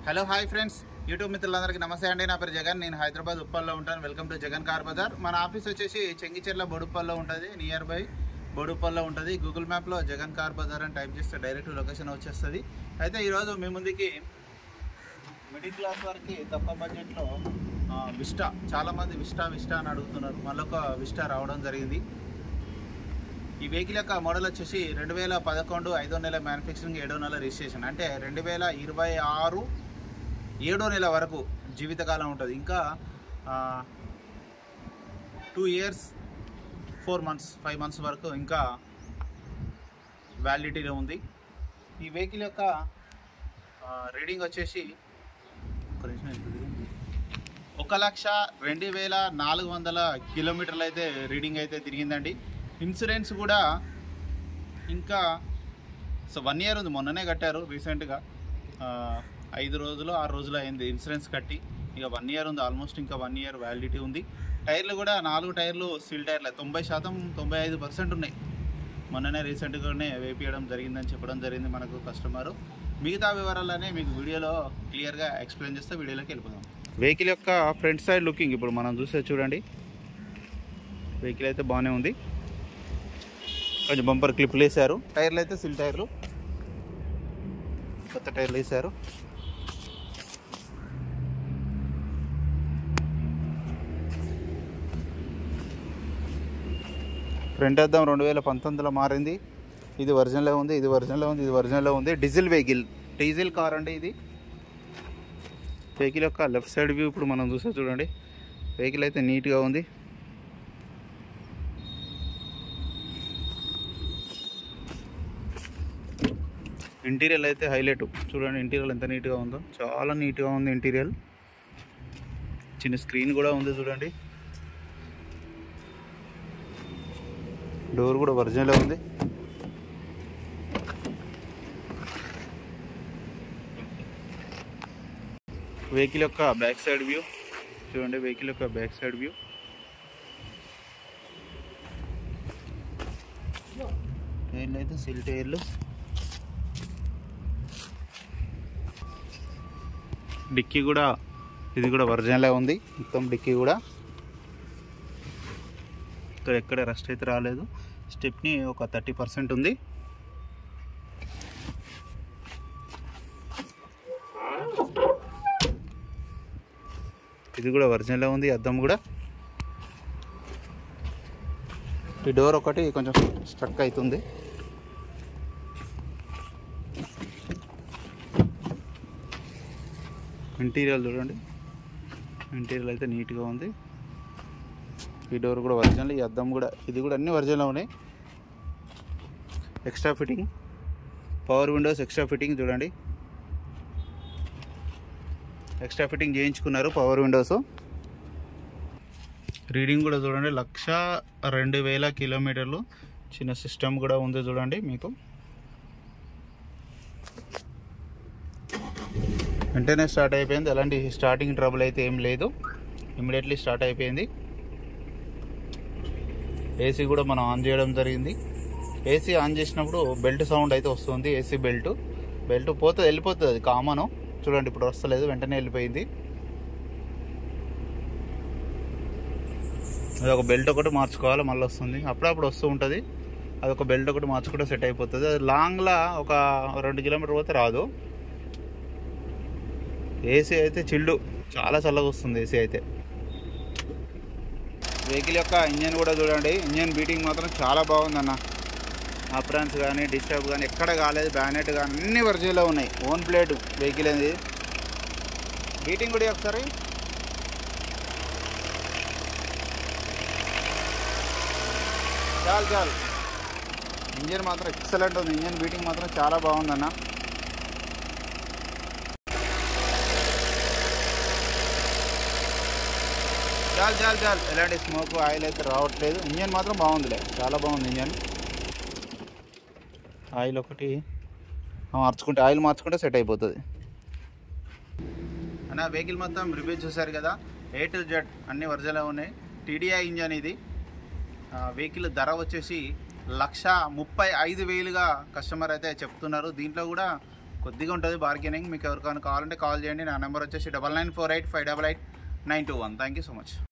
Hello hi friends, YouTube మిత్రులందరికీ నమస్తే అండి. నా పేరు జగన్. నేను హైదరాబాద్ ఉప్పల్లో ఉంటాను. Welcome to Jagan car Bazaar. మన ఆఫీస్ వచ్చేసి చెంగిచెర్ల బోడుప్పల్లో ఉంటుంది, నియర్ బై బోడుప్పల్లో ఉంటుంది. గూగుల్ మ్యాప్లో జగన్ కార్ బజార్ అని టైప్ చేస్తే డైరెక్ట్ లొకేషన్ వచ్చేస్తుంది. అయితే ఈరోజు మీ ముందుకి మిడిల్ క్లాస్ వారికి తక్కువ బడ్జెట్లో విస్టా, చాలామంది విస్టా అని అడుగుతున్నారు. మళ్ళొక విస్టా రావడం జరిగింది. ఈ వెహికల్ యొక్క మోడల్ వచ్చేసి 2011 5వ నెల మ్యానుఫ్యాక్చరింగ్, 7వ నెల రిజిస్ట్రేషన్. అంటే 2026 7వ నెల వరకు జీవితకాలం ఉంటుంది. ఇంకా 2 years 4 months 5 months వరకు ఇంకా వ్యాలిడిటీలో ఉంది. ఈ వెహికల్ యొక్క రీడింగ్ వచ్చేసి 1,02,400 కిలోమీటర్లు అయితే రీడింగ్ అయితే తిరిగిందండి. ఇన్సూరెన్స్ కూడా ఇంకా 1 year ఉంది. మొన్ననే కట్టారు రీసెంట్గా, 5 రోజులు 6 రోజులు అయింది ఇన్సూరెన్స్ కట్టి. ఇక 1 year ఉంది ఆల్మోస్ట్, ఇంకా 1 year వ్యాలిడిటీ ఉంది. టైర్లు కూడా 4 టైర్లు స్టీల్ టైర్లే, 90% 95% ఉన్నాయి. మొన్ననే రీసెంట్గానే వేపియడం జరిగిందని చెప్పడం జరిగింది మనకు కస్టమరు. మిగతా వివరాలనే మీకు వీడియోలో క్లియర్గా ఎక్స్ప్లెయిన్ చేస్తే వీడియోలోకి వెళ్ళిపోదాం. వెహికల్ యొక్క ఫ్రంట్ సైడ్ లుకింగ్ ఇప్పుడు మనం చూస్తే చూడండి. వెహికల్ అయితే బాగానే ఉంది. కొంచెం బంపర్ క్లిప్లు వేశారు. టైర్లు అయితే సిల్ టైర్లు, కొత్త టైర్లు వేశారు. ఫ్రంట్ అద్దం 2019లో మారింది. ఇది ఒరిజినల్లో ఉంది, ఇది ఒరిజినల్లో ఉంది. డీజిల్ వెహికల్, డీజిల్ కార్ అండి ఇది. వెహికల్ యొక్క లెఫ్ట్ సైడ్ వ్యూ ఇప్పుడు మనం చూస్తే చూడండి. వెహికల్ అయితే నీట్గా ఉంది. ఇంటీరియర్ అయితే హైలైట్ చూడండి. ఇంటీరియర్ ఎంత నీట్గా ఉందో, చాలా నీట్గా ఉంది ఇంటీరియర్. చిన్న స్క్రీన్ కూడా ఉంది చూడండి. డోర్ కూడా ఒరిజినల్ ఉంది. వెహికల్ యొక్క బ్యాక్ సైడ్ వ్యూ చూడండి. వెహికల్ యొక్క బ్యాక్ సైడ్ వ్యూ. టైర్లు అయితే సిల్ టైర్లు. డిక్కీ కూడా, ఇది కూడా ఒరిజినలే ఉంది మొత్తం. డిక్కీ కూడా ఇక్కడ ఎక్కడ రస్ట్ అయితే రాలేదు. స్టెప్ని ఒక 30% ఉంది. ఇది కూడా ఒరిజినలే ఉంది. అద్దం కూడా. ఈ డోర్ ఒకటి కొంచెం స్ట్రక్ అవుతుంది. ఇంటీరియర్ చూడండి. ఇంటీరియర్ అయితే నీట్గా ఉంది. ఈ డోర్ కూడా ఒరిజినల్, ఈ అద్దం కూడా, ఇది కూడా అన్నీ ఒరిజినల్ ఉన్నాయి. Extra fitting, power Windows extra fitting చూడండి. ఎక్స్ట్రా ఫిట్టింగ్ చేయించుకున్నారు పవర్ విండోస్. రీడింగ్ కూడా చూడండి, 1,02,000 కిలోమీటర్లు. చిన్న సిస్టమ్ కూడా ఉంది చూడండి మీకు. వెంటనే స్టార్ట్ అయిపోయింది. అలాంటి స్టార్టింగ్ ట్రబుల్ అయితే ఏం లేదు. ఇమ్మీడియట్లీ స్టార్ట్ అయిపోయింది. ఏసీ కూడా మనం ఆన్ చేయడం జరిగింది. ఏసీ ఆన్ చేసినప్పుడు బెల్ట్ సౌండ్ అయితే వస్తుంది. ఏసీ బెల్ట్ పోతే వెళ్ళిపోతుంది, అది కామను. చూడండి ఇప్పుడు వస్తలేదు, వెంటనే వెళ్ళిపోయింది. అది ఒక బెల్ట్ ఒకటి మార్చుకోవాలి, మళ్ళీ వస్తుంది. అప్పుడప్పుడు వస్తూ ఉంటుంది. అది ఒక బెల్ట్ ఒకటి మార్చుకుంటే సెట్ అయిపోతుంది. అది లాంగ్లా ఒక 2 కిలోమీటర్ పోతే రాదు. ఏసీ అయితే చిల్డు, చాలా చల్లగా వస్తుంది ఏసీ అయితే. వెహికల్ యొక్క ఇంజన్ కూడా చూడండి. ఇంజన్ బీటింగ్ మాత్రం చాలా బాగుందన్న. అప్రాన్స్ కానీ డిస్టర్బ్ కానీ ఎక్కడ కాలేదు. బ్యానెట్ కానీ అన్ని ఒరిజినల్లో ఉన్నాయి. ఓన్ ప్లేట్ వెహికల్ అనేది. బీటింగ్ కూడా ఒకసారి చాలు. ఇంజన్ మాత్రం ఎక్సలెంట్ ఉంది. ఇంజన్ బీటింగ్ మాత్రం చాలా బాగుందన్న. చాలు. ఎలాంటి స్మోక్ ఆయిల్ అయితే రావట్లేదు. ఇంజన్ మాత్రం బాగుందిలే, చాలా బాగుంది ఇంజన్. ఆయిల్ ఒకటి ఆయిల్ మార్చుకుంటే సెట్ అయిపోతుంది అన్న. వెహికల్ మొత్తం రివ్యూ చూసారు కదా. A to Z అన్ని ఒరిజినల్ ఉన్నాయి. TDI ఇంజన్ ఇది. వెహికల్ ధర వచ్చేసి 1,35,000గా కస్టమర్ అయితే చెప్తున్నారు. దీంట్లో కూడా కొద్దిగా ఉంటుంది బార్గెనింగ్. మీకు ఎవరికైనా కావాలంటే కాల్ చేయండి. నా నెంబర్ వచ్చేసి 9948588921. Thank you so much.